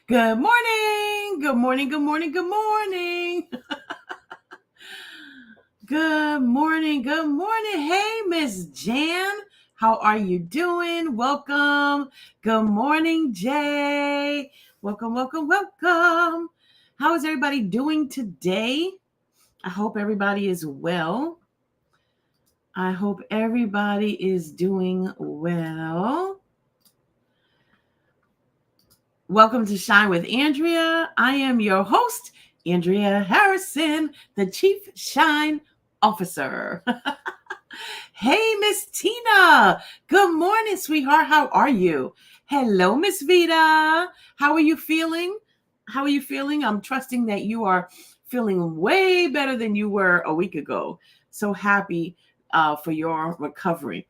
Good morning. Good morning. Good morning. Good morning. Good morning. Good morning. Hey, Miss Jan. How are you doing? Welcome. Good morning, Jay. Welcome, welcome, welcome. How is everybody doing today? I hope everybody is well. I hope everybody is doing well. Welcome to Shine with Andrea. I am your host, Andrea Harrison, the Chief Shine Officer. Hey, Miss Tina. Good morning, sweetheart. How are you? Hello, Miss Vita. How are you feeling? How are you feeling? I'm trusting that you are feeling way better than you were a week ago. So happy for your recovery.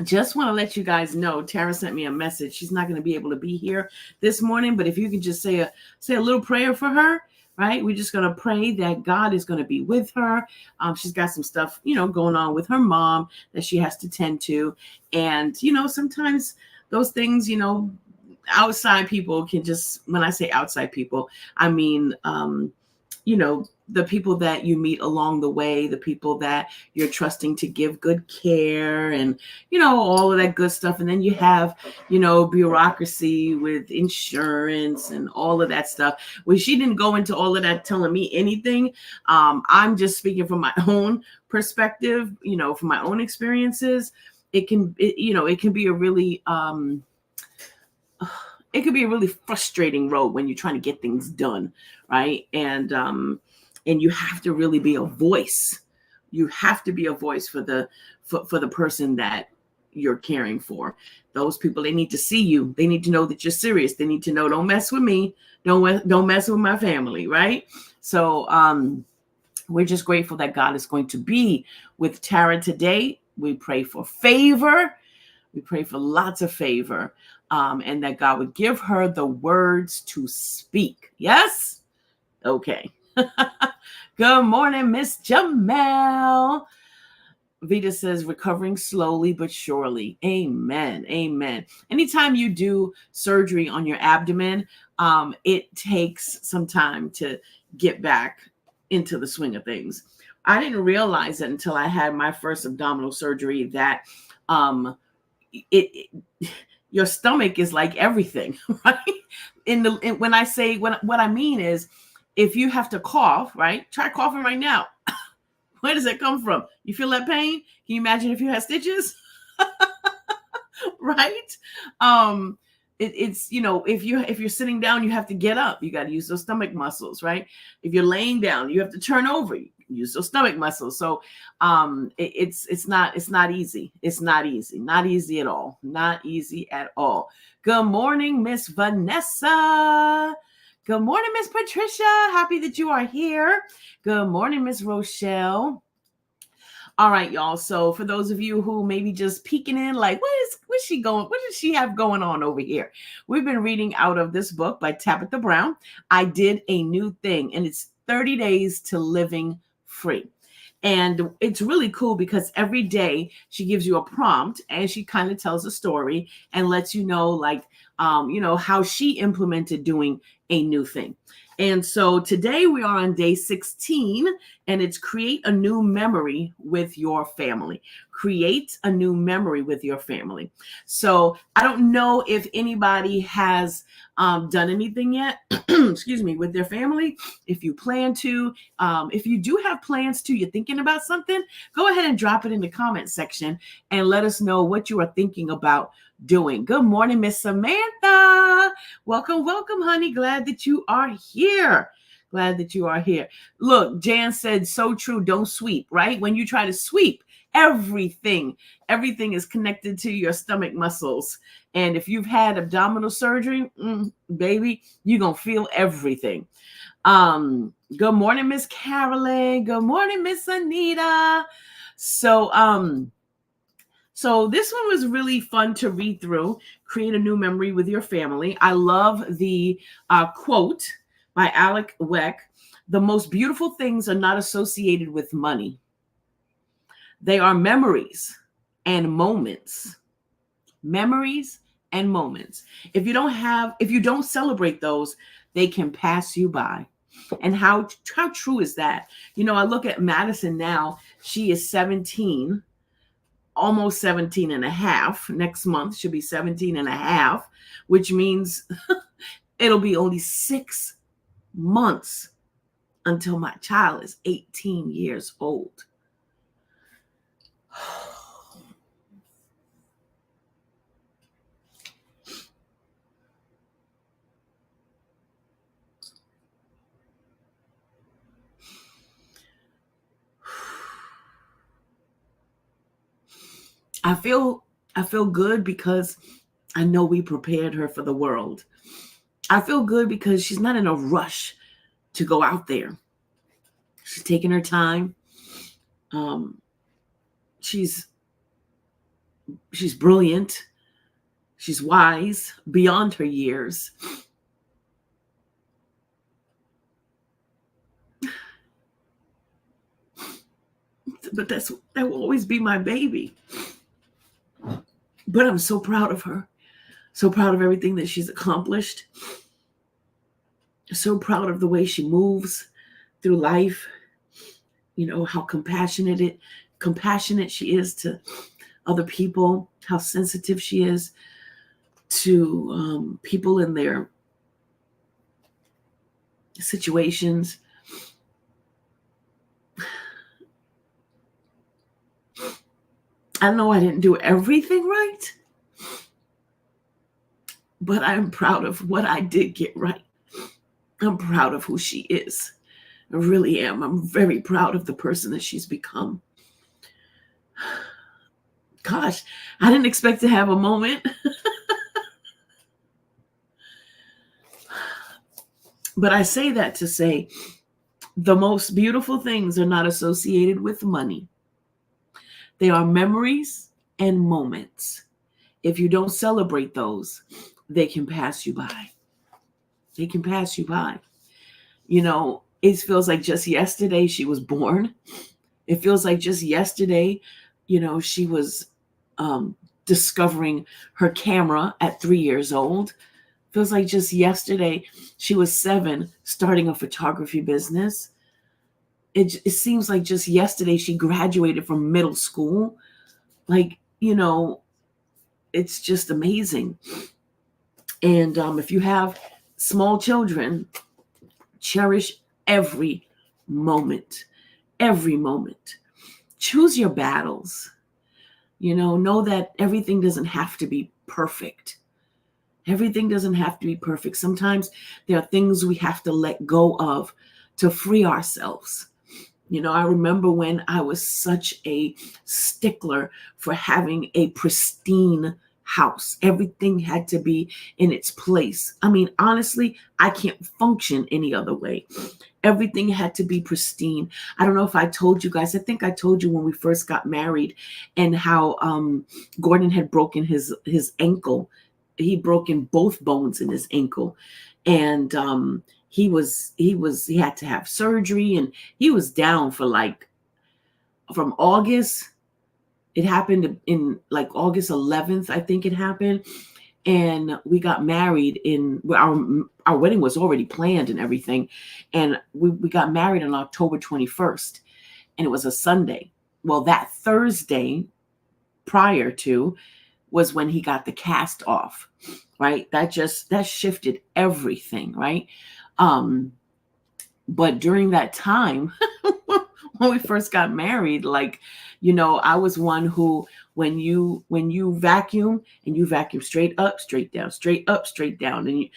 Just want to let you guys know, Tara sent me a message. She's not going to be able to be here this morning, but if you can just say a little prayer for her, right? We're just going to pray that God is going to be with her. She's got some stuff, going on with her mom that she has to tend to. And, sometimes those things, outside people can just, when I say outside people, I mean, the people that you meet along the way, the people that you're trusting to give good care and, all of that good stuff. And then you have, bureaucracy with insurance and all of that stuff. Well, she didn't go into all of that telling me anything. I'm just speaking from my own perspective, from my own experiences. It can be a really, it could be a really frustrating road when you're trying to get things done, right? And you have to really be a voice. You have to be a voice for the person that you're caring for. Those people, they need to see you. They need to know that you're serious. They need to know, don't mess with me. Don't mess with my family, right? So we're just grateful that God is going to be with Tara today. We pray for favor. We pray for lots of favor, and that God would give her the words to speak. Yes? Okay. Good morning, Miss Jamel. Vita says, recovering slowly but surely. Amen. Amen. Anytime you do surgery on your abdomen, it takes some time to get back into the swing of things. I didn't realize it until I had my first abdominal surgery that your stomach is like everything, right? What I mean is, if you have to cough, right? Try coughing right now. Where does it come from? You feel that pain? Can you imagine if you had stitches? Right? It's if you're sitting down, you have to get up. You got to use those stomach muscles, right? If you're laying down, you have to turn over. You use those stomach muscles. So it's not easy. It's not easy. Not easy at all. Not easy at all. Good morning, Miss Vanessa. Good morning, Miss Patricia. Happy that you are here. Good morning, Miss Rochelle. All right, y'all. So for those of you who may be just peeking in, like, what's she going? What does she have going on over here? We've been reading out of this book by Tabitha Brown. I Did a New Thing, and it's 30 Days to Living Free. And it's really cool because every day she gives you a prompt and she kind of tells a story and lets you know, like, how she implemented doing a new thing. And so today we are on day 16, and it's create a new memory with your family. Create a new memory with your family. So I don't know if anybody has done anything yet, excuse me, with their family. If you plan to, if you do have plans to, you're thinking about something, go ahead and drop it in the comment section and let us know what you are thinking about doing. Good morning, Miss Samantha. Welcome, welcome, honey. Glad that you are here. Glad that you are here. Look, Jan said, so true. Don't sweep, right? When you try to sweep, everything is connected to your stomach muscles. And if you've had abdominal surgery, baby, you're going to feel everything. Good morning, Miss Carolyn. Good morning, Miss Anita. So this one was really fun to read through. Create a new memory with your family. I love the quote by Alec Weck. The most beautiful things are not associated with money. They are memories and moments. Memories and moments. If you don't celebrate those, they can pass you by. And how true is that? I look at Madison now. She is 17, almost 17 and a half. Next month she'll be 17 and a half, which means it'll be only 6 months until my child is 18 years old. I feel good because I know we prepared her for the world. I feel good because she's not in a rush to go out there. She's taking her time. She's brilliant. She's wise beyond her years. But that will always be my baby. But I'm so proud of her. So proud of everything that she's accomplished. So proud of the way she moves through life. How compassionate she is to other people, how sensitive she is to people in their situations. I know I didn't do everything right, but I'm proud of what I did get right. I'm proud of who she is. I really am. I'm very proud of the person that she's become. Gosh, I didn't expect to have a moment. But I say that to say the most beautiful things are not associated with money. They are memories and moments. If you don't celebrate those, they can pass you by. They can pass you by. It feels like just yesterday she was born. It feels like just yesterday, she was discovering her camera at 3 years old. Feels like just yesterday she was 7, starting a photography business. It seems like just yesterday she graduated from middle school. It's just amazing. And if you have small children, cherish every moment. Every moment. Choose your battles. Know that everything doesn't have to be perfect. Everything doesn't have to be perfect. Sometimes there are things we have to let go of to free ourselves. I remember when I was such a stickler for having a pristine house. Everything had to be in its place. I mean, honestly, I can't function any other way. Everything had to be pristine. I don't know if I told you guys. I think I told you when we first got married and how Gordon had broken his ankle. He broken both bones in his ankle. And he had to have surgery, and he was down for from August. It happened in August 11th, I think it happened. And we got married our wedding was already planned and everything. And we got married on October 21st, and it was a Sunday. Well, that Thursday prior to was when he got the cast off, right? That shifted everything, right? But during that time, when we first got married, I was one who, when you vacuum, and you vacuum straight up, straight down, straight up, straight down. And,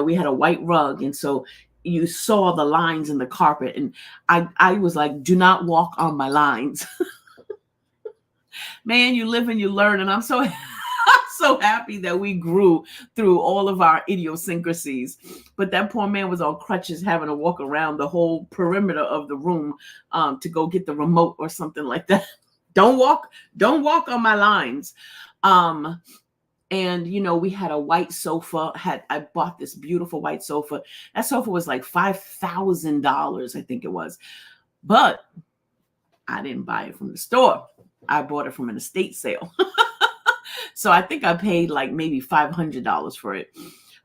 we had a white rug. And so you saw the lines in the carpet. And I was like, do not walk on my lines. Man, you live and you learn. And I'm so happy that we grew through all of our idiosyncrasies. But that poor man was on crutches, having to walk around the whole perimeter of the room to go get the remote or something like that. Don't walk on my lines. And we had a white sofa. I bought this beautiful white sofa. That sofa was like $5,000, I think it was. But I didn't buy it from the store. I bought it from an estate sale. So I think I paid like maybe $500 for it.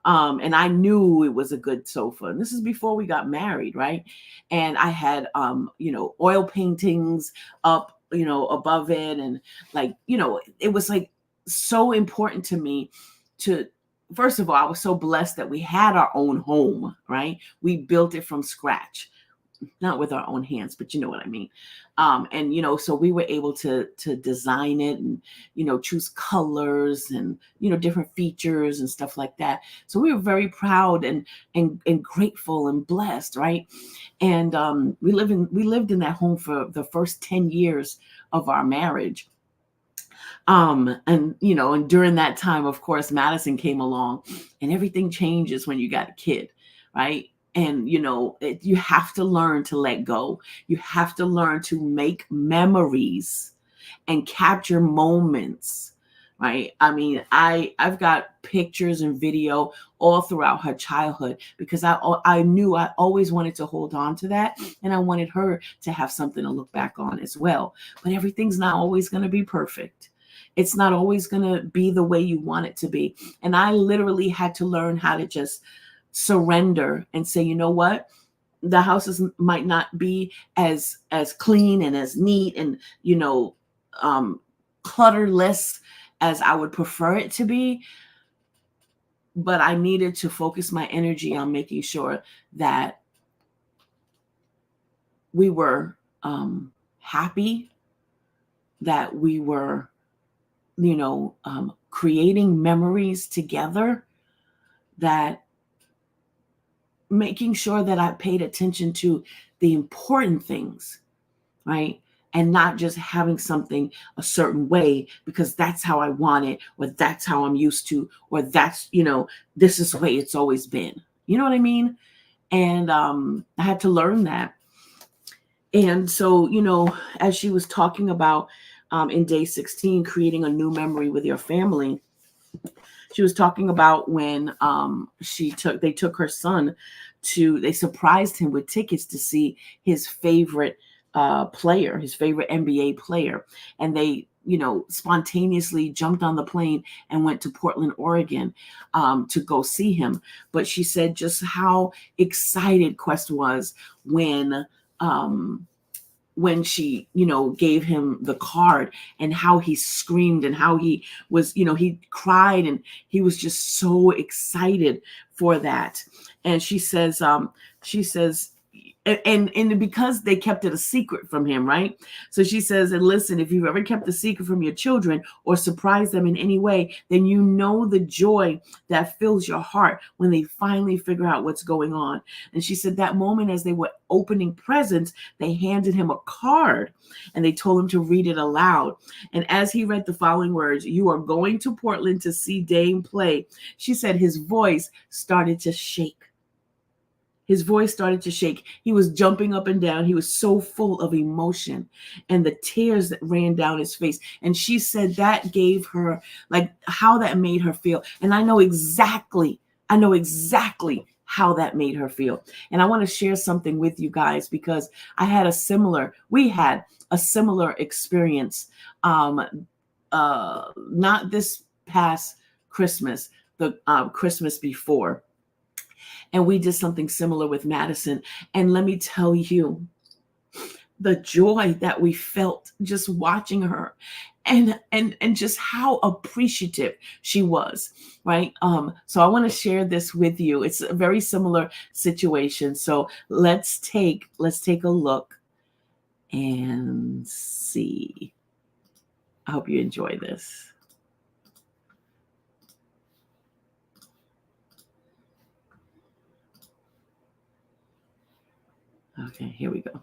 And I knew it was a good sofa. And this is before we got married, right? And I had, oil paintings up, above it. And like, it was like so important to me to, first of all, I was so blessed that we had our own home, right? We built it from scratch, not with our own hands, but you know what I mean. And so we were able to design it and choose colors and different features and stuff like that. So we were very proud and grateful and blessed, right? And we lived in that home for the first 10 years of our marriage. And during that time, of course, Madison came along, and everything changes when you got a kid, right? And you have to learn to let go. You have to learn to make memories and capture moments, right? I mean, I've got pictures and video all throughout her childhood because I knew I always wanted to hold on to that, and I wanted her to have something to look back on as well. But everything's not always going to be perfect. It's not always going to be the way you want it to be. And I literally had to learn how to just surrender and say, you know what? The houses might not be as clean and as neat and, clutterless as I would prefer it to be. But I needed to focus my energy on making sure that we were happy, that we were creating memories together, that making sure that I paid attention to the important things, right? And not just having something a certain way because that's how I want it, or that's how I'm used to, or that's, this is the way it's always been. You know what I mean? And I had to learn that. And so, as she was talking about in day 16, creating a new memory with your family, she was talking about when they took her son they surprised him with tickets to see his favorite player, his favorite NBA player. And they, spontaneously jumped on the plane and went to Portland, Oregon to go see him. But she said just how excited Quest was when she, gave him the card, and how he screamed and how he was, he cried, and he was just so excited for that. And she says, and because they kept it a secret from him, right? So she says, and listen, if you've ever kept a secret from your children or surprised them in any way, then you know the joy that fills your heart when they finally figure out what's going on. And she said that moment, as they were opening presents, they handed him a card and they told him to read it aloud. And as he read the following words, "You are going to Portland to see Dame play," she said his voice started to shake. His voice started to shake. He was jumping up and down. He was so full of emotion and the tears that ran down his face. And she said that gave her, like, how that made her feel. And I know exactly how that made her feel. And I want to share something with you guys because we had a similar experience. Not this past Christmas, the Christmas before. And we did something similar with Madison. And let me tell you, the joy that we felt just watching her and just how appreciative she was, right? So I want to share this with you. It's a very similar situation. So let's take a look and see. I hope you enjoy this. Okay, here we go.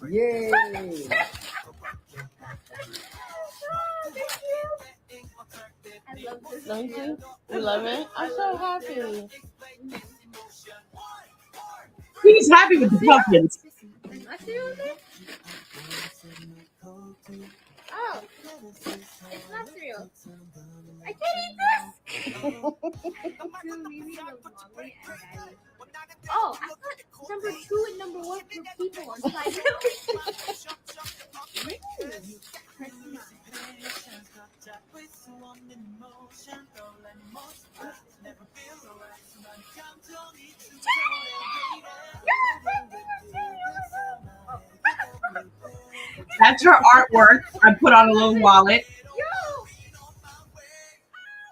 Yay! I love this. Don't you? You love it? I'm so happy. He's happy with the pumpkins. I see you there? Oh, it's not cereal. I can't eat this. Oh, I thought number 2 and number 1 were people on side. That's her artwork. I put on a little wallet.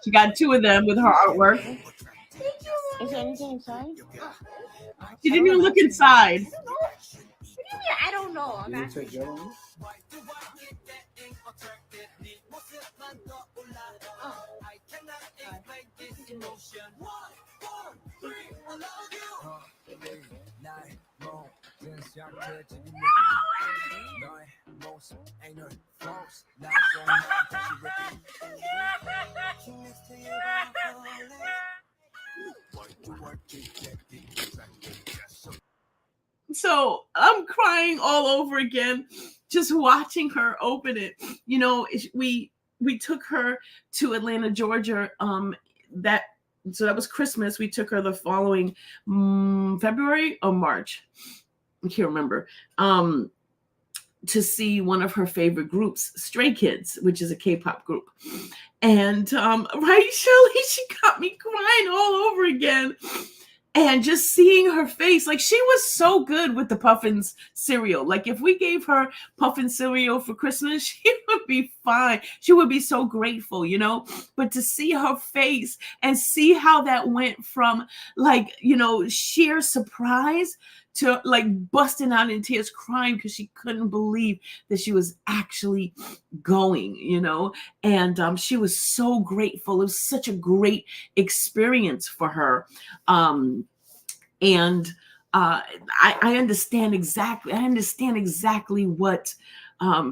She got 2 of them with her artwork. Is there anything inside? She didn't even look inside. What do you mean? I don't know. You didn't take that one? So I'm crying all over again, just watching her open it. You know, we took her to Atlanta, Georgia. So that was Christmas. We took her the following February or March. I can't remember. To see one of her favorite groups, Stray Kids, which is a K-pop group. And right, Shirley, she got me crying all over again. And just seeing her face, like she was so good with the Puffins cereal. Like if we gave her Puffin cereal for Christmas, she would be fine. She would be so grateful, you know. But to see her face and see how that went from like, you know, sheer surprise to like busting out in tears, crying because she couldn't believe that she was actually going, you know. And she was so grateful. It was such a great experience for her. I understand exactly. I understand exactly what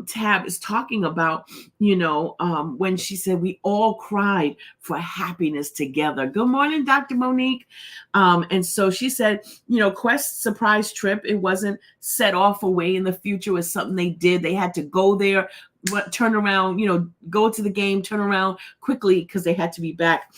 Tab is talking about, you know, when she said we all cried for happiness together. Good morning, Dr. Monique. And so she said, you know, Quest's surprise trip, it wasn't set off away in the future. It was something they did. They had to go there, turn around, you know, go to the game, turn around quickly because they had to be back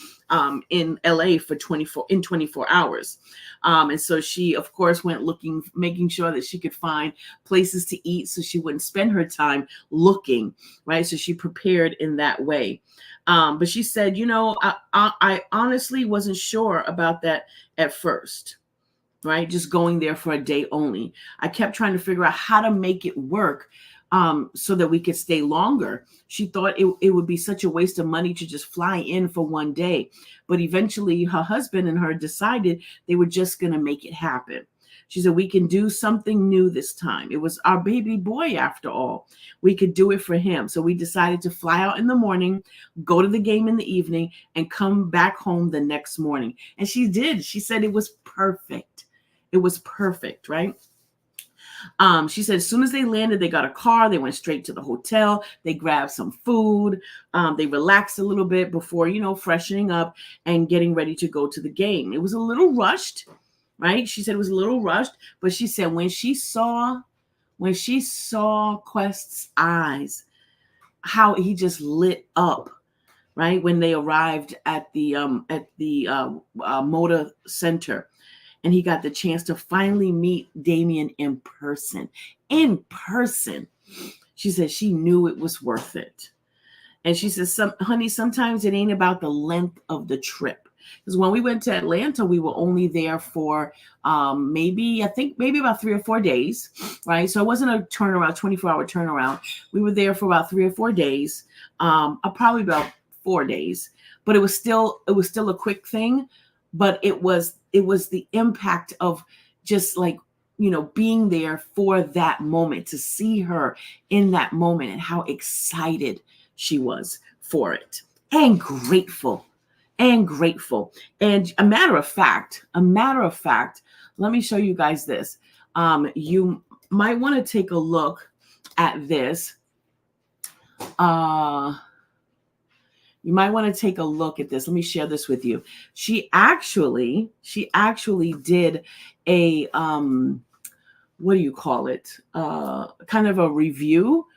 in LA for 24 hours. And so she, of course, went looking, making sure that she could find places to eat so she wouldn't spend her time looking, right? So she prepared in that way. But she said, you know, I honestly wasn't sure about that at first, right? Just going there for a day only. I kept trying to figure out how to make it work so that we could stay longer. She thought it would be such a waste of money to just fly in for one day. But eventually her husband and her decided they were just going to make it happen. She said, we can do something new this time. It was our baby boy after all. We could do it for him. So we decided to fly out in the morning, go to the game in the evening, and come back home the next morning. And she did. She said it was perfect. It was perfect, right? She said as soon as they landed, they got a car. They went straight to the hotel. They grabbed some food. They relaxed a little bit before, you know, freshening up and getting ready to go to the game. It was a little rushed, right? She said it was a little rushed, but she said when she saw Quest's eyes, how he just lit up, right? When they arrived at the Moda Center. And he got the chance to finally meet Damien in person. In person. She said she knew it was worth it. And she says, honey, sometimes it ain't about the length of the trip. Because when we went to Atlanta, we were only there for maybe about 3 or 4 days, right? So it wasn't a turnaround, 24-hour turnaround. We were there for about 3 or 4 days, probably about 4 days. But it was still a quick thing. But it was the impact of just like, you know, being there for that moment, to see her in that moment and how excited she was for it and grateful. And a matter of fact, let me show you guys this. You might want to take a look at this. You might want to take a look at this. Let me share this with you. She actually did a, what do you call it? Kind of a review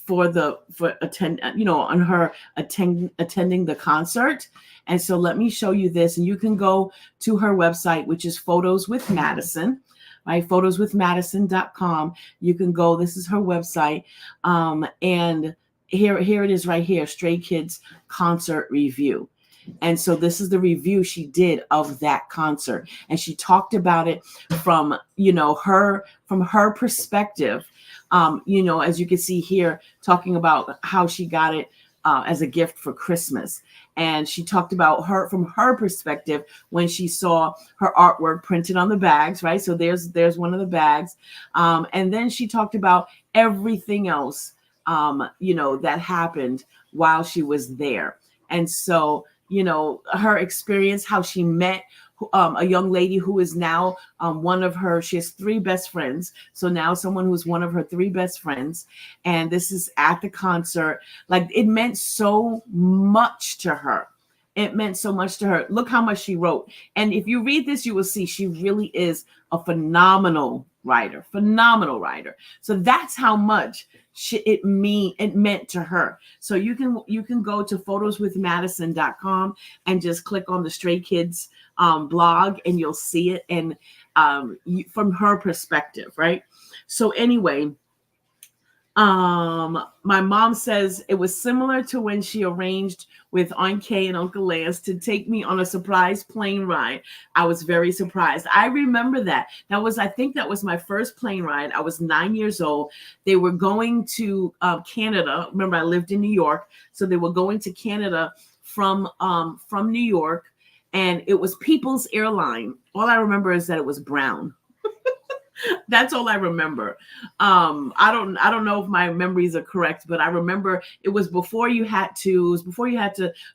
on her attending the concert. And so let me show you this, and you can go to her website, which is Photos with Madison, right? photoswithmadison.com. You can go, this is her website. And here it is right here, Stray Kids concert review. And so this is the review she did of that concert. And she talked about it from her perspective. As you can see here, talking about how she got it as a gift for Christmas. And she talked about from her perspective when she saw her artwork printed on the bags, right? So there's one of the bags. And then she talked about everything else, that happened while she was there. And so, her experience, how she met a young lady who is now she has 3 best friends. So now someone who's one of her 3 best friends. And this is at the concert. Like, it meant so much to her. It meant so much to her. Look how much she wrote. And if you read this, you will see she really is a phenomenal writer. So that's how much it meant to her. So you can go to photoswithmadison.com and just click on the Stray Kids blog, and you'll see it, and from her perspective, right? So anyway, my mom says it was similar to when she arranged with Aunt Kay and Uncle Lance to take me on a surprise plane ride. I was very surprised. I remember that. I think that was my first plane ride. I was 9 years old. They were going to Canada. Remember, I lived in New York. So they were going to Canada from New York, and it was People's Airline. All I remember is that it was brown. That's all I remember. I don't know if my memories are correct, but I remember it was before you had to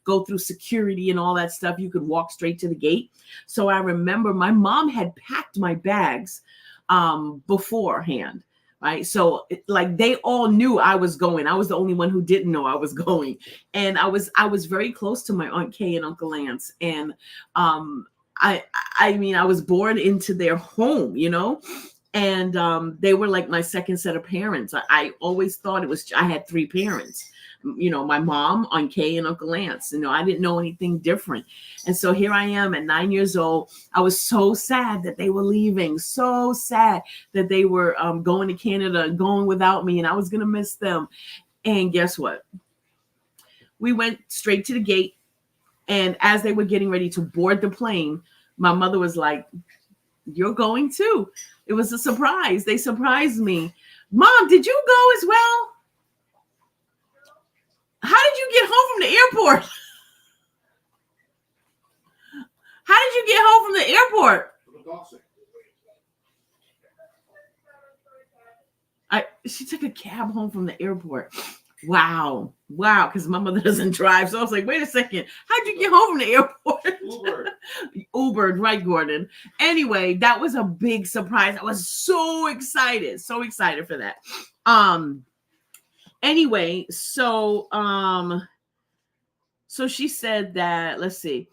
go through security and all that stuff. You could walk straight to the gate. So I remember my mom had packed my bags beforehand. Right. So they all knew I was going. I was the only one who didn't know I was going. And I was very close to my Aunt Kay and Uncle Lance. And I was born into their home, and they were like my second set of parents. I always thought I had 3 parents, my mom, Aunt Kay, and Uncle Lance. I didn't know anything different. And so here I am at 9 years old. I was so sad that they were leaving, so sad that they were going to Canada and going without me, and I was going to miss them. And guess what? We went straight to the gate. And as they were getting ready to board the plane, my mother was like, "You're going too." It was a surprise. They surprised me. "Mom, did you go as well? How did you get home from the airport? How did you get home from the airport?" She took a cab home from the airport. Wow. Because my mother doesn't drive. So I was like, wait a second. How'd you get home from the airport? Ubered, right, Gordon? Anyway, that was a big surprise. I was so excited for that. Anyway, so she said that, let's see.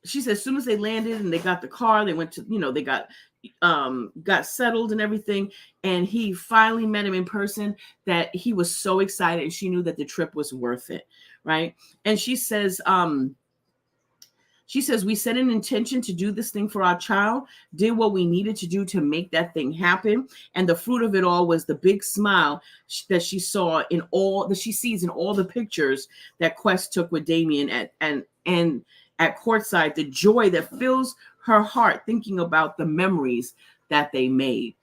She said as soon as they landed and they got the car, they went to, they got settled and everything. And he finally met him in person, that he was so excited, and she knew that the trip was worth it. Right. And she says, we set an intention to do this thing for our child, did what we needed to do to make that thing happen. And the fruit of it all was the big smile that she saw she sees in all the pictures that Quest took with Damien and at courtside, the joy that fills her heart thinking about the memories that they made.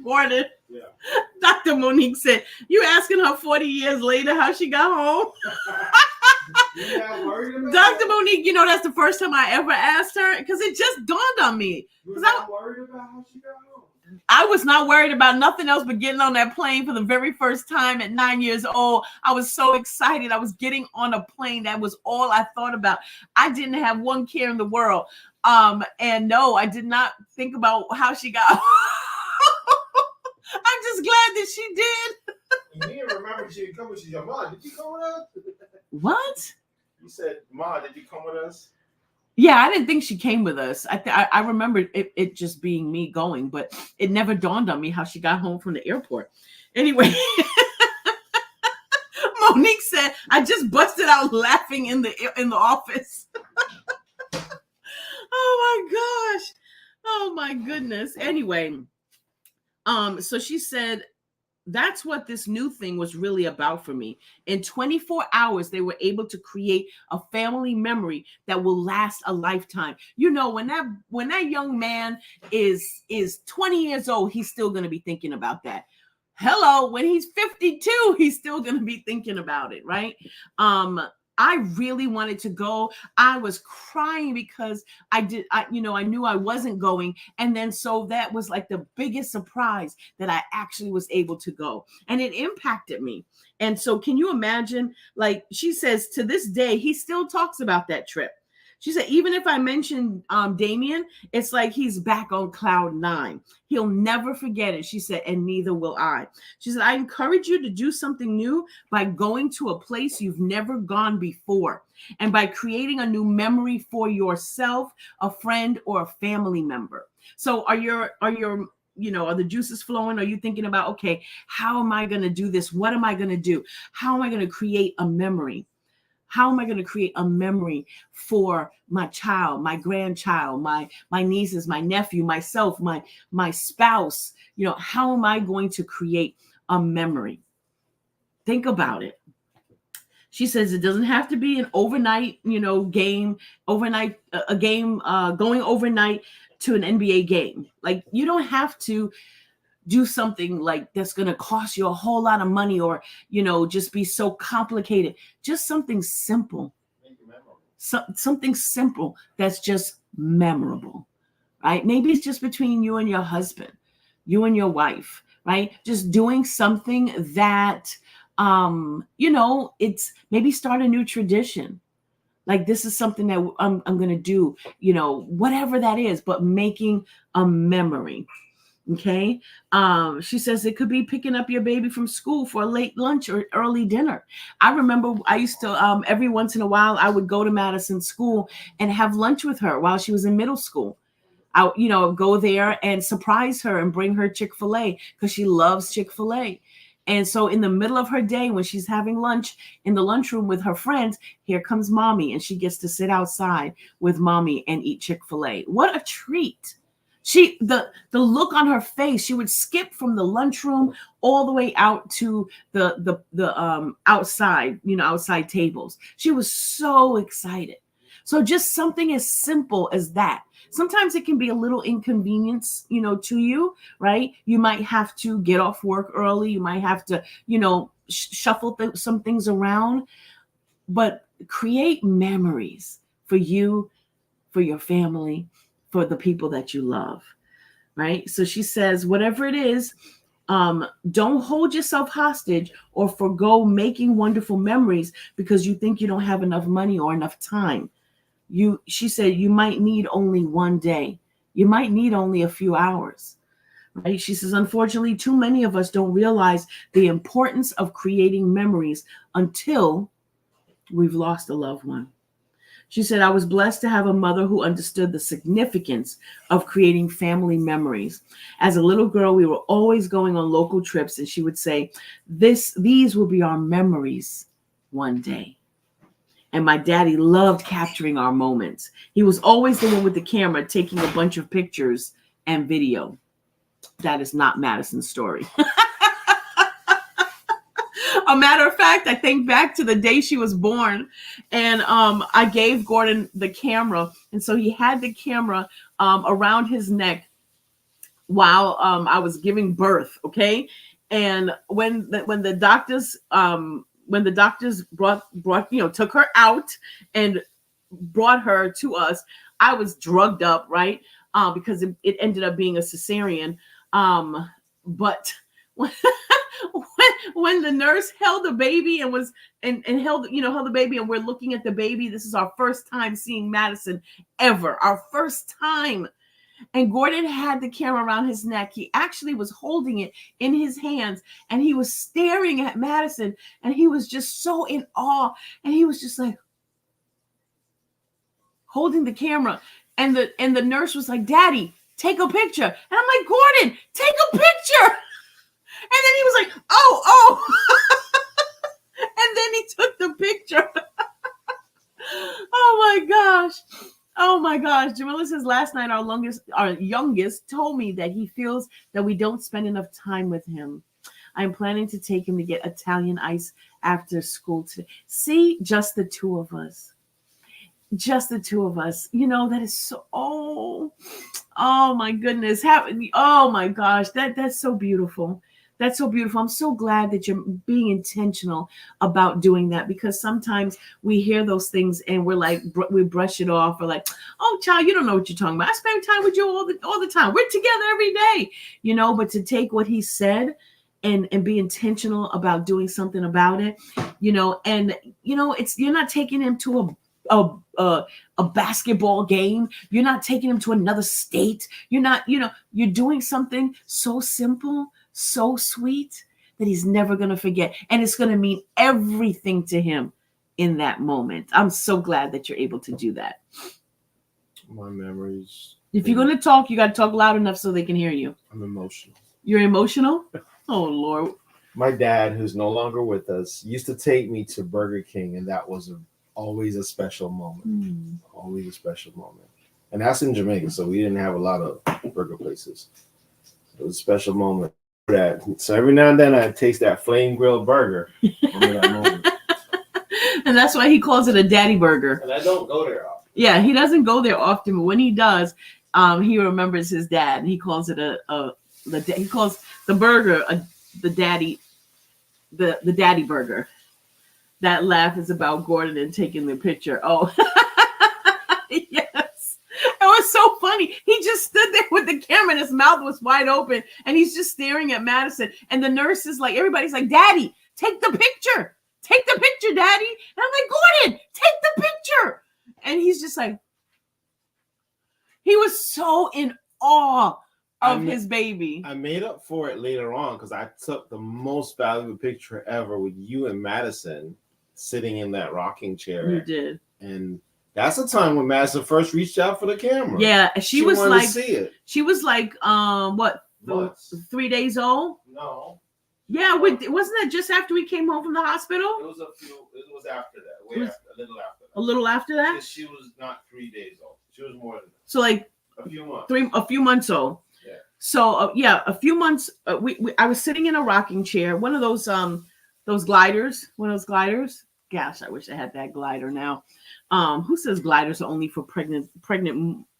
Gordon, yeah. Dr. Monique said, "You asking her 40 years later how she got home?" Dr. Monique, that's the first time I ever asked her, because it just dawned on me. You were not worried about how she got home? I was not worried about nothing else but getting on that plane for the very first time at 9 years old. I was so excited. I was getting on a plane. That was all I thought about. I didn't have one care in the world. And no, I did not think about how she got home. I'm just glad that she did. You didn't remember she didn't come with your mom. Did you come with us? What? You said, "Ma, did you come with us?" Yeah, I didn't think she came with us. I remember it just being me going, but it never dawned on me how she got home from the airport. Anyway, Monique said, I just busted out laughing in the office. Oh my gosh. Oh my goodness. Anyway, so she said that's what this new thing was really about for me. In 24 hours, they were able to create a family memory that will last a lifetime. You know, when that young man is 20 years old, he's still going to be thinking about that. Hello, when he's 52, he's still going to be thinking about it, right? I really wanted to go. I was crying because I knew I wasn't going. And then so that was like the biggest surprise that I actually was able to go. And it impacted me. And so can you imagine, like she says, to this day, he still talks about that trip. She said, even if I mention Damien, it's like he's back on cloud 9. He'll never forget it. She said, and neither will I. She said, I encourage you to do something new by going to a place you've never gone before and by creating a new memory for yourself, a friend, or a family member. So are the juices flowing? Are you thinking about, okay, how am I going to do this? What am I going to do? How am I going to create a memory? How am I going to create a memory for my child, my grandchild, my nieces, my nephew, myself, my spouse? How am I going to create a memory? Think about it. She says it doesn't have to be an overnight, game, going overnight to an NBA game. Like, you don't have to do something like that's going to cost you a whole lot of money or, just be so complicated. Just something simple. Something simple that's just memorable, right? Maybe it's just between you and your husband, you and your wife, right? Just doing something that, it's maybe start a new tradition. Like, this is something that I'm going to do, whatever that is, but making a memory. Okay. She says it could be picking up your baby from school for a late lunch or early dinner. I remember I used to, every once in a while, I would go to Madison's school and have lunch with her while she was in middle school. I, go there and surprise her and bring her Chick-fil-A because she loves Chick-fil-A. And so in the middle of her day, when she's having lunch in the lunchroom with her friends, here comes mommy, and she gets to sit outside with mommy and eat Chick-fil-A. What a treat. The look on her face, she would skip from the lunchroom all the way out to the outside, outside tables. She was so excited. So just something as simple as that. Sometimes it can be a little inconvenience, to you, right? You might have to get off work early. You might have to, shuffle some things around, but create memories for you, for your family, for the people that you love, right? So she says, whatever it is, don't hold yourself hostage or forgo making wonderful memories because you think you don't have enough money or enough time. She said, you might need only one day. You might need only a few hours, right? She says, unfortunately, too many of us don't realize the importance of creating memories until we've lost a loved one. She said, I was blessed to have a mother who understood the significance of creating family memories. As a little girl, we were always going on local trips, and she would say, these will be our memories one day. And my daddy loved capturing our moments. He was always the one with the camera taking a bunch of pictures and video. That is not Madison's story. A matter of fact, I think back to the day she was born, and I gave Gordon the camera, and so he had the camera around his neck while I was giving birth. Okay, and when the doctors brought took her out and brought her to us, I was drugged up, right? Because it ended up being a cesarean, but. When the nurse held the baby and held the baby, and we're looking at the baby, this is our first time seeing Madison ever, our first time. And Gordon had the camera around his neck. He actually was holding it in his hands, and he was staring at Madison, and he was just so in awe, and he was just like holding the camera, and the nurse was like, "Daddy, take a picture." And I'm like, "Gordon, take a picture." And then he was like, "Oh." And then he took the picture. Oh my gosh. Jamila says, last night our youngest told me that he feels that we don't spend enough time with him. I'm planning to take him to get Italian ice after school today. See, just the two of us. Just the two of us. You know, that is so, oh my goodness. Oh my gosh. That's so beautiful. That's so beautiful. I'm so glad that you're being intentional about doing that, because sometimes we hear those things and we're like, we brush it off. Or like, "Oh, child, you don't know what you're talking about. I spend time with you all the time. We're together every day," you know. But to take what he said and be intentional about doing something about it, you know, and you know, you're not taking him to a basketball game. You're not taking him to another state. You're not, you know, you're doing something so simple, so sweet, that he's never going to forget. And it's going to mean everything to him in that moment. I'm so glad that you're able to do that. My memories. If you're going to talk, you got to talk loud enough so they can hear you. I'm emotional. You're emotional? Oh, Lord. My dad, who's no longer with us, used to take me to Burger King, and that was always a special moment. Always a special moment. And that's in Jamaica, so we didn't have a lot of burger places. It was a special moment. So every now and then I taste that flame grilled burger. Remember that moment. And that's why he calls it a daddy burger. And I don't go there often. Yeah, he doesn't go there often, but when he does, he remembers his dad. He calls it he calls the burger the daddy burger. That laugh is about Gordon and taking the picture. Oh, yes. It was so funny. He just stood there with the camera and his mouth was wide open and he's just staring at Madison. And the nurse is like, everybody's like, "Daddy, take the picture. Take the picture, Daddy." And I'm like, "Gordon, take the picture." And he's just like, he was so in awe of his baby. I made up for it later on because I took the most valuable picture ever with you and Madison sitting in that rocking chair. You did. And that's the time when Madison first reached out for the camera. Yeah, she was wanted like, to see it. She was like, what? Months. 3 days old? No. Yeah, wasn't that just after we came home from the hospital? It was after that. A little after that. A little after that? Because she was not 3 days old. She was more than that. So like a few months. A few months old. Yeah. So a few months. I was sitting in a rocking chair, one of those gliders. One of those gliders. Gosh, I wish I had that glider now. Who says gliders are only for pregnant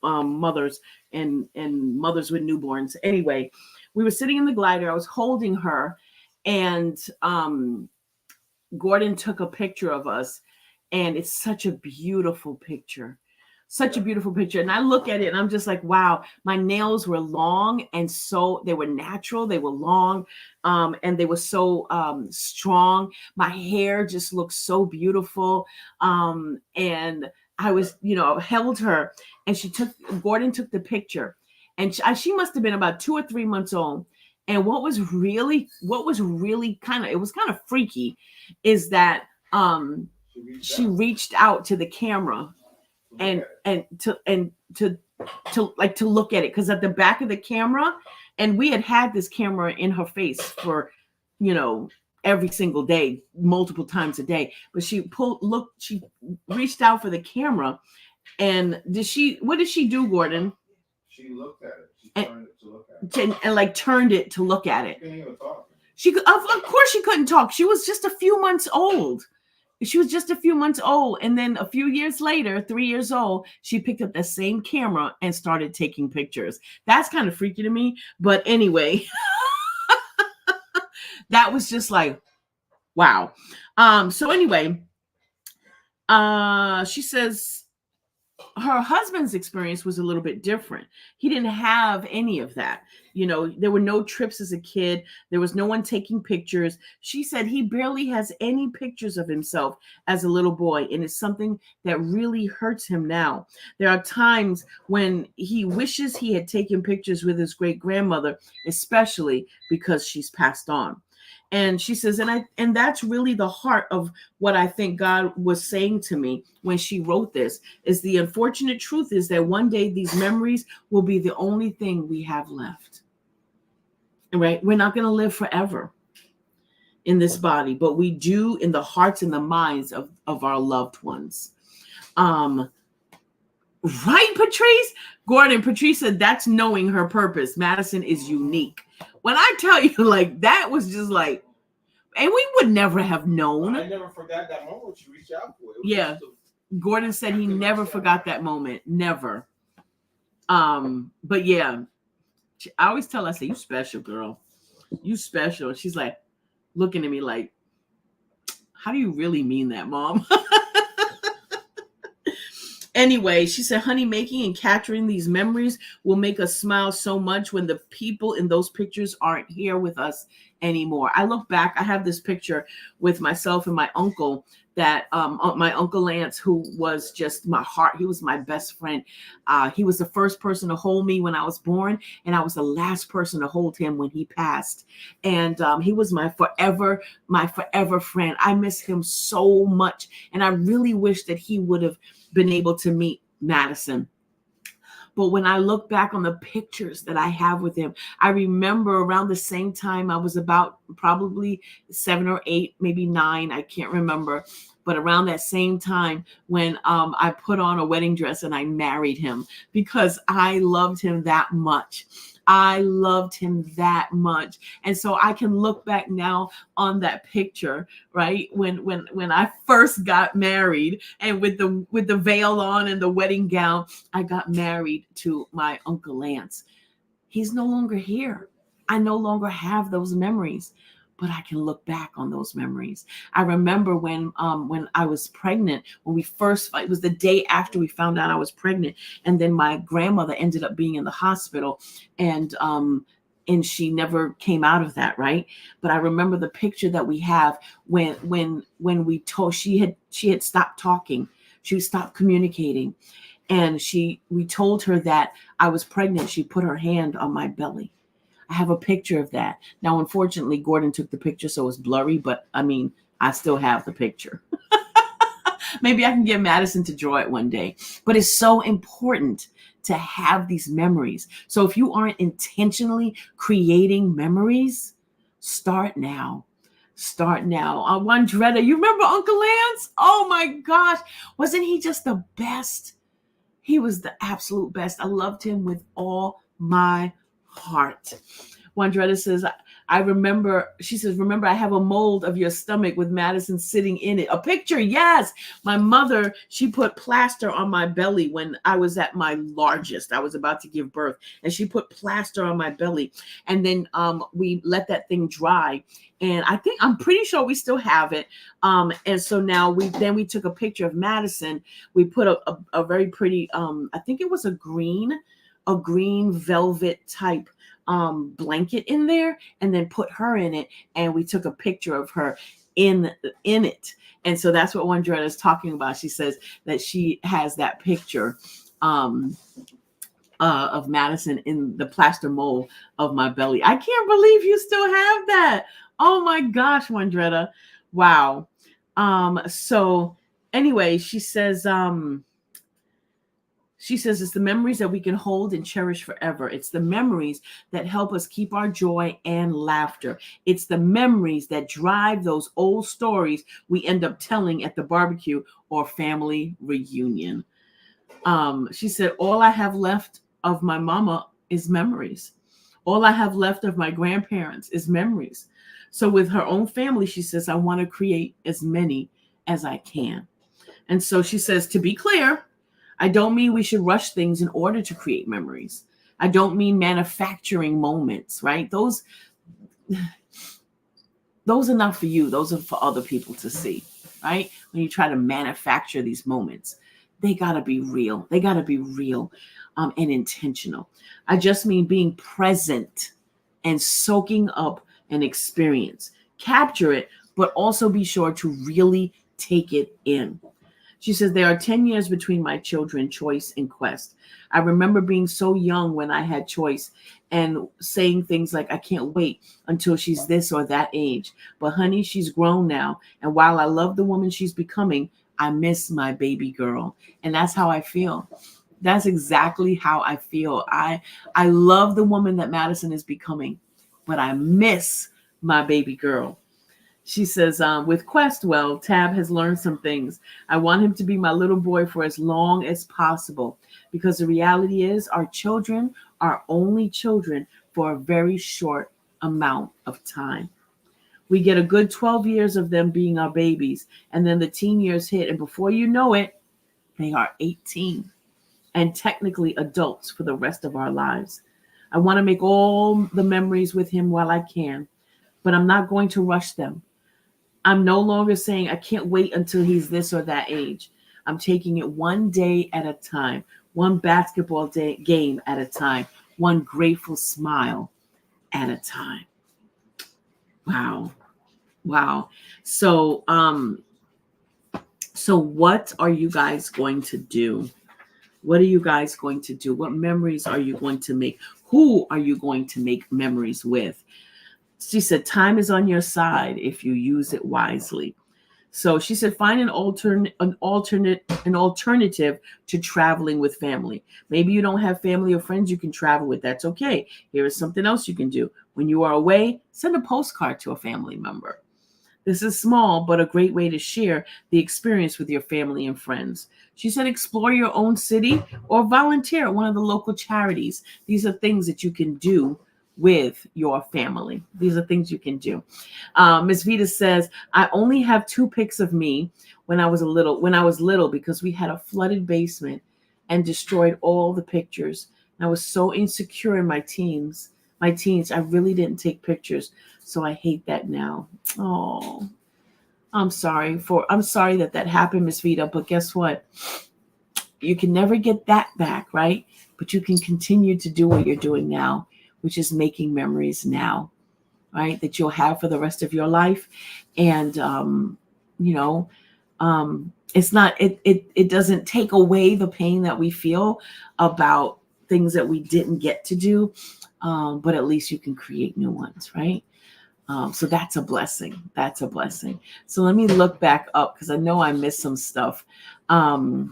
mothers and mothers with newborns? Anyway, we were sitting in the glider. I was holding her, and Gordon took a picture of us, and it's such a beautiful picture. Such a beautiful picture. And I look at it and I'm just like, wow, my nails were long. And so they were natural. They were long. And they were so strong. My hair just looked so beautiful. And I was, held her, and Gordon took the picture, and she must have been about 2 or 3 months old. And what was really kind of freaky is that she reached out to the camera and to look at it, because at the back of the camera, and we had this camera in her face for every single day, multiple times a day, but she reached out for the camera. And what did she do, Gordon? She looked at it. She turned it to look at it. And turned it to look at it. She couldn't even talk. Of course she couldn't talk. She was just a few months old. And then a few years later, 3 years old, she picked up the same camera and started taking pictures. That's kind of freaky to me. But anyway, that was just like, wow. So anyway, she says her husband's experience was a little bit different. He didn't have any of that. There were no trips as a kid. There was no one taking pictures. She said he barely has any pictures of himself as a little boy, and it's something that really hurts him now. There are times when he wishes he had taken pictures with his great-grandmother, especially because she's passed on. And she says, and that's really the heart of what I think God was saying to me when she wrote this, is the unfortunate truth is that one day these memories will be the only thing we have left. Right? We're not going to live forever in this body, but we do in the hearts and the minds of our loved ones. Right, Patrice? Gordon, Patrice said that's knowing her purpose. Madison is unique. When I tell you, like, that was just like, and we would never have known. I never forgot that moment you reached out for. Yeah. Gordon said he never forgot that moment. Never. But yeah, I always tell her, I say, you special, girl. You special. And she's like looking at me like, how do you really mean that, Mom? Anyway, she said, honey, making and capturing these memories will make us smile so much when the people in those pictures aren't here with us anymore. I look back, I have this picture with myself and my uncle that my Uncle Lance, who was just my heart. He was my best friend. He was the first person to hold me when I was born, and I was the last person to hold him when he passed. And he was my forever friend. I miss him so much. And I really wish that he would have been able to meet Madison. But when I look back on the pictures that I have with him, I remember around the same time, I was about probably 7 or 8, maybe 9, I can't remember. But around that same time when I put on a wedding dress and I married him because I loved him that much. I loved him that much. And so I can look back now on that picture, right? When I first got married and with the veil on and the wedding gown, I got married to my Uncle Lance. He's no longer here. I no longer have those memories, but I can look back on those memories. I remember when I was pregnant, it was the day after we found out I was pregnant. And then my grandmother ended up being in the hospital and she never came out of that. Right. But I remember the picture that we have when we told she had stopped talking. She stopped communicating. And we told her that I was pregnant. She put her hand on my belly. I have a picture of that. Now, unfortunately, Gordon took the picture, so it's blurry, but I mean, I still have the picture. Maybe I can get Madison to draw it one day. But it's so important to have these memories. So if you aren't intentionally creating memories, start now. Start now. Wandretta, you remember Uncle Lance? Oh my gosh. Wasn't he just the best? He was the absolute best. I loved him with all my heart. Wandretta says, she says, remember, I have a mold of your stomach with Madison sitting in it. A picture, yes. My mother, she put plaster on my belly when I was at my largest. I was about to give birth, and she put plaster on my belly. And then we let that thing dry. And I'm pretty sure we still have it. And so now we took a picture of Madison. We put a very pretty, I think it was a green velvet type blanket in there, and then put her in it, and we took a picture of her in it. And so that's what Wandretta is talking about. She says that she has that picture of Madison in the plaster mold of my belly. I can't believe you still have that. Oh my gosh, Wandretta. Wow. So anyway, she says it's the memories that we can hold and cherish forever. It's the memories that help us keep our joy and laughter. It's the memories that drive those old stories we end up telling at the barbecue or family reunion. She said, all I have left of my mama is memories. All I have left of my grandparents is memories. So with her own family, she says, I want to create as many as I can. And so she says, to be clear, I don't mean we should rush things in order to create memories. I don't mean manufacturing moments, right? Those are not for you. Those are for other people to see, right? When you try to manufacture these moments, they got to be real. They got to be real and intentional. I just mean being present and soaking up an experience. Capture it, but also be sure to really take it in. She says, there are 10 years between my children, Choice and Quest. I remember being so young when I had Choice and saying things like, I can't wait until she's this or that age. But honey, she's grown now. And while I love the woman she's becoming, I miss my baby girl. And that's how I feel. That's exactly how I feel. I love the woman that Madison is becoming, but I miss my baby girl. She says, with Quest, well, Tab has learned some things. I want him to be my little boy for as long as possible, because the reality is our children are only children for a very short amount of time. We get a good 12 years of them being our babies, and then the teen years hit, and before you know it, they are 18 and technically adults for the rest of our lives. I want to make all the memories with him while I can, but I'm not going to rush them. I'm no longer saying I can't wait until he's this or that age. I'm taking it one day at a time, one basketball game at a time, one grateful smile at a time. Wow. Wow. So what are you guys going to do? What are you guys going to do? What memories are you going to make? Who are you going to make memories with? She said, time is on your side if you use it wisely. So she said, find an alternative to traveling with family. Maybe you don't have family or friends you can travel with. That's okay. Here is something else you can do. When you are away, send a postcard to a family member. This is small, but a great way to share the experience with your family and friends. She said, explore your own city or volunteer at one of the local charities. These are things that you can do with your family. These are things you can do. Miss Vita says, I only have 2 pics of me when I was little because we had a flooded basement and destroyed all the pictures. And I was so insecure in my teens. I really didn't take pictures. So I hate that now. Oh, I'm sorry that happened, Miss Vita. But guess what? You can never get that back, right? But you can continue to do what you're doing now, which is making memories now, right? That you'll have for the rest of your life. And, it's not, it doesn't take away the pain that we feel about things that we didn't get to do. But at least you can create new ones, right? So that's a blessing. That's a blessing. So let me look back up because I know I missed some stuff. Oh,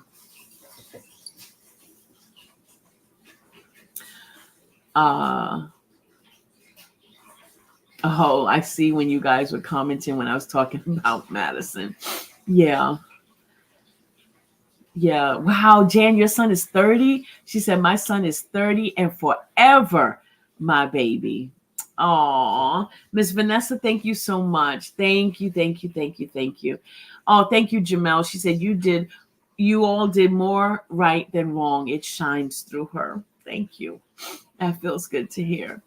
I see when you guys were commenting when I was talking about Madison. Yeah. Yeah. Wow, Jan, your son is 30. She said, my son is 30 and forever my baby. Oh, Miss Vanessa, thank you so much. Thank you. Oh, thank you, Jamel. She said you all did more right than wrong. It shines through her. Thank you. That feels good to hear.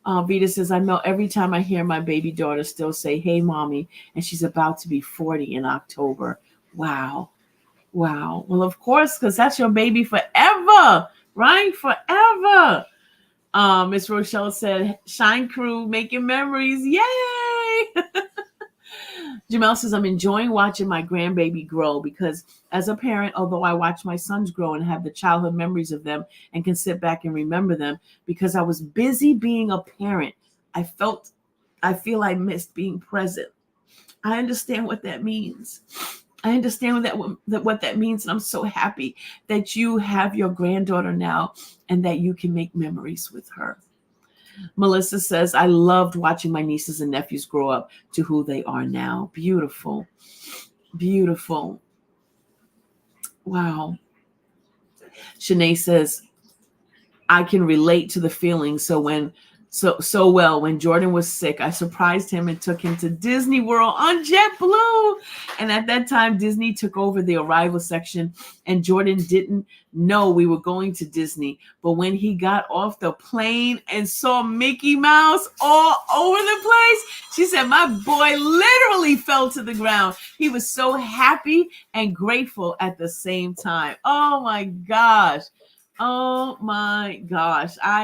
Vita says, I know every time I hear my baby daughter still say, hey, mommy, and she's about to be 40 in October. Wow. Well, of course, because that's your baby forever, right? Forever. Miss Rochelle said, Shine Crew, making memories. Yay! Jamel says, I'm enjoying watching my grandbaby grow because as a parent, although I watch my sons grow and have the childhood memories of them and can sit back and remember them, because I was busy being a parent, I feel I missed being present. I understand what that means. What that means. And I'm so happy that you have your granddaughter now and that you can make memories with her. Melissa says, I loved watching my nieces and nephews grow up to who they are now. Beautiful. Beautiful. Wow. Shanae says, I can relate to the feeling. So well, when Jordan was sick, I surprised him and took him to Disney World on JetBlue. And at that time, Disney took over the arrival section and Jordan didn't know we were going to Disney. But when he got off the plane and saw Mickey Mouse all over the place, she said, my boy literally fell to the ground. He was so happy and grateful at the same time. Oh my gosh. I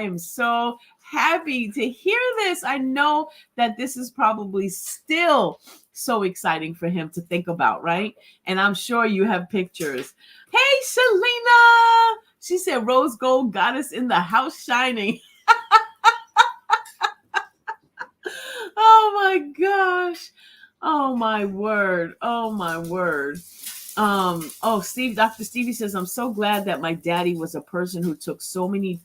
am so happy to hear this. I know that this is probably still so exciting for him to think about, right? And I'm sure you have pictures. Hey, Selena. She said, Rose Gold Goddess in the house shining. Oh my gosh. Oh my word. Oh my word. Dr. Stevie says, I'm so glad that my daddy was a person who took so many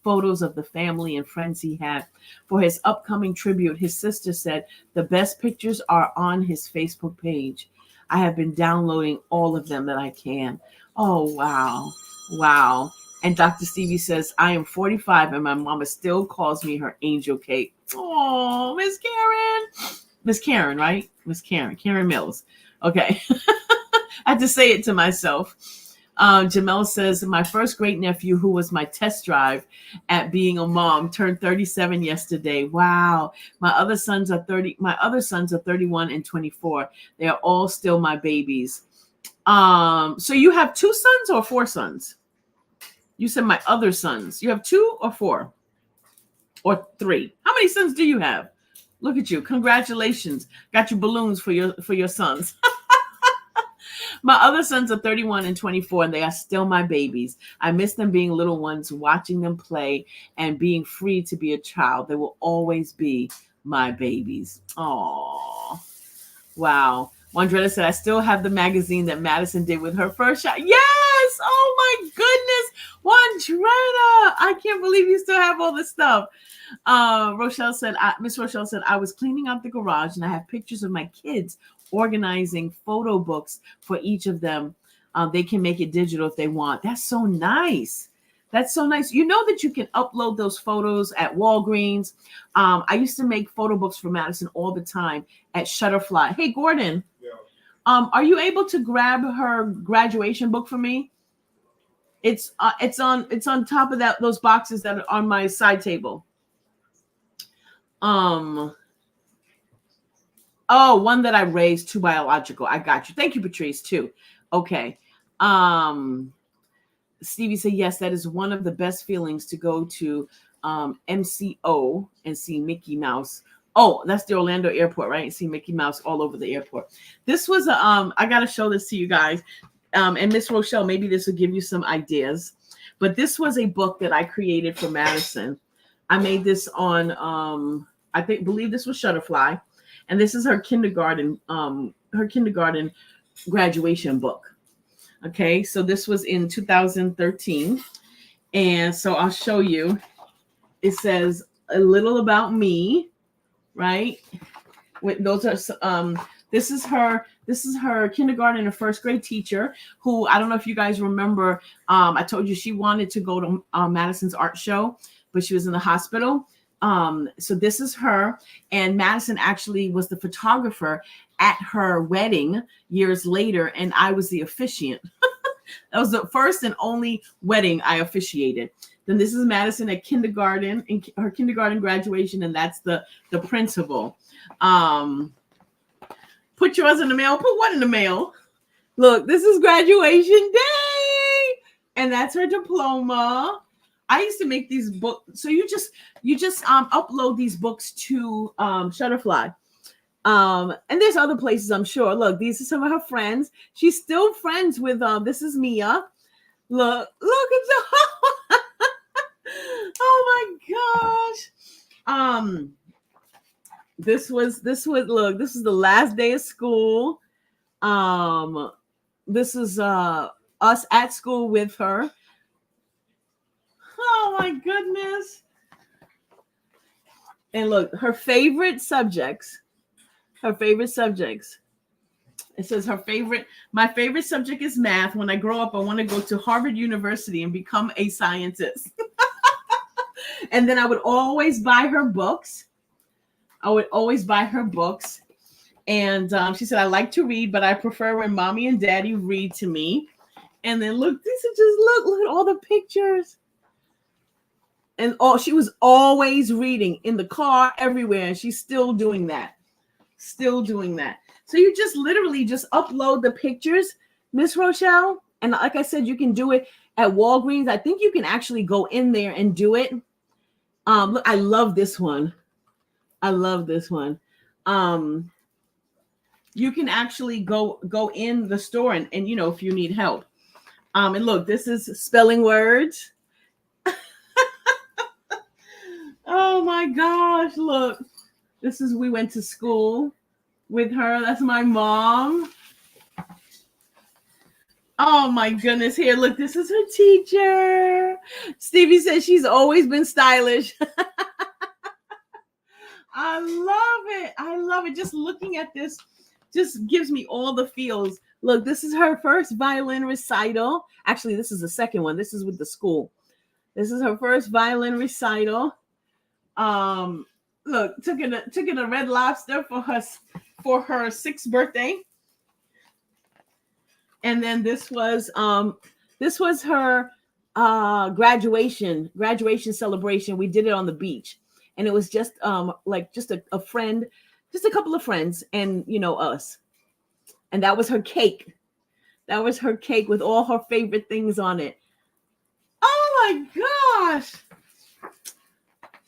photos of the family and friends he had. For his upcoming tribute, his sister said the best pictures are on his Facebook page. I have been downloading all of them that I can. Oh, wow. Wow. And Dr. Stevie says, I am 45 and my mama still calls me her angel cake. Oh, Miss Karen. Miss Karen, right? Miss Karen. Karen Mills. Okay. I had to say it to myself. Jamel says, my first great nephew, who was my test drive at being a mom, turned 37 yesterday. Wow. My other sons are 31 and 24. They are all still my babies. So you have 2 sons or 4 sons? You said my other sons. You have 2 or 4 or 3? How many sons do you have? Look at you. Congratulations. Got your balloons for your sons. My other sons are 31 and 24, and they are still my babies. I miss them being little ones, watching them play and being free to be a child. They will always be my babies. Oh, wow. Wandretta said, I still have the magazine that Madison did with her first shot. Yes. Oh my goodness. Wandretta. I can't believe you still have all this stuff. Miss Rochelle said, I was cleaning out the garage and I have pictures of my kids organizing photo books for each of them. They can make it digital if they want. That's so nice. That's so nice. You know that you can upload those photos at Walgreens. I used to make photo books for Madison all the time at Shutterfly. Hey, Gordon. Yeah. Are you able to grab her graduation book for me? It's on top of those boxes that are on my side table. Oh, one that I raised, 2 biological. I got you. Thank you, Patrice, too. Okay. Stevie said, yes, that is one of the best feelings to go to MCO and see Mickey Mouse. Oh, that's the Orlando airport, right? See Mickey Mouse all over the airport. This was I got to show this to you guys. And Miss Rochelle, maybe this will give you some ideas. But this was a book that I created for Madison. I made this on, believe this was Shutterfly. And this is her kindergarten graduation book. Okay, so this was in 2013. And so I'll show you. It says a little about me, right? Those are this is her kindergarten and first grade teacher who, I don't know if you guys remember, I told you she wanted to go to Madison's art show, but she was in the hospital. So this is her, and Madison actually was the photographer at her wedding years later, and I was the officiant. That was the first and only wedding I officiated. Then this is Madison at kindergarten, in her kindergarten graduation, and that's the principal. Put yours in the mail. Put what in the mail? Look, this is graduation day, and that's her diploma. I used to make these books. So you just upload these books to Shutterfly. And there's other places, I'm sure. Look, these are some of her friends. She's still friends with this is Mia. Look at the oh my gosh. This was look, this is the last day of school. This is us at school with her. Oh my goodness. And look, her favorite subjects. It says my favorite subject is math. When I grow up, I want to go to Harvard University and become a scientist. And then I would always buy her books. And she said, I like to read, but I prefer when mommy and daddy read to me. And then look, these are just look at all the pictures. And she was always reading in the car, everywhere. And she's still doing that. So you just literally just upload the pictures, Miss Rochelle. And like I said, you can do it at Walgreens. I think you can actually go in there and do it. Look, I love this one. you can actually go in the store and if you need help. And look, this is spelling words. Oh my gosh, look. This is, we went to school with her. That's my mom. Oh my goodness. Here, look, this is her teacher. Stevie says she's always been stylish. I love it. I love it. Just looking at this just gives me all the feels. Look, this is her first violin recital. Actually, this is the second one. This is with the school. This is her first violin recital. Look, took in a Red Lobster for her 6th birthday. And then this was her graduation celebration. We did it on the beach, and it was just just a friend, just a couple of friends, and us. And that was her cake. That was her cake with all her favorite things on it. Oh my gosh.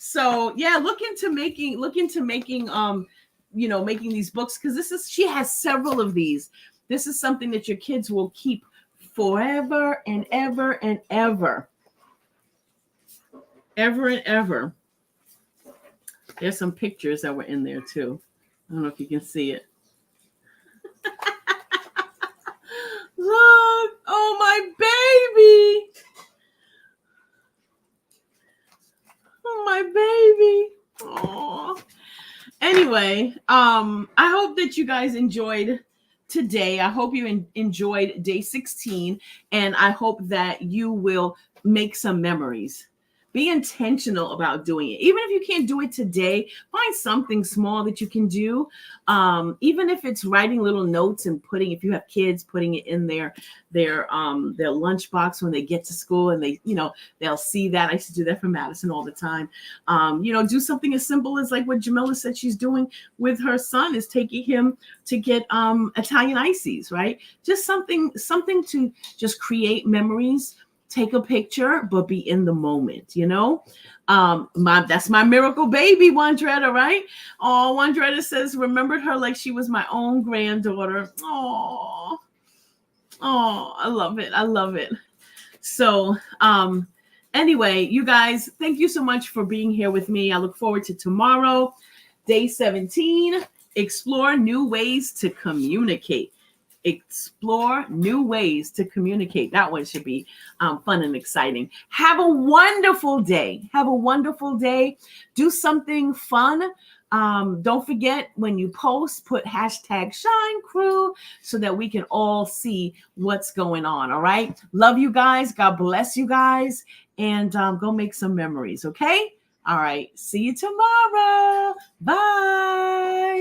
So yeah, look into making making these books, because she has several of these. This is something that your kids will keep forever and ever and ever. Ever and ever. There's some pictures that were in there too. I don't know if you can see it. Look, oh my baby. Oh my baby. Oh. Anyway, I hope that you guys enjoyed today. I hope you enjoyed day 16, and I hope that you will make some memories. Be intentional about doing it. Even if you can't do it today, find something small that you can do. Even if it's writing little notes and if you have kids, putting it in their lunchbox when they get to school, and they'll see that. I used to do that for Madison all the time. Do something as simple as like what Jamila said she's doing with her son, is taking him to get Italian ices, right? Just something to just create memories. Take a picture, but be in the moment, that's my miracle baby, Wandretta, right? Oh, Wandretta says, remembered her like she was my own granddaughter. Oh, I love it. I love it. So, anyway, you guys, thank you so much for being here with me. I look forward to tomorrow, day 17, explore new ways to communicate. Explore new ways to communicate. That one should be fun and exciting. Have a wonderful day. Have a wonderful day. Do something fun. Don't forget, when you post, put #ShineCrew so that we can all see what's going on. All right. Love you guys. God bless you guys. And go make some memories. Okay. All right. See you tomorrow. Bye.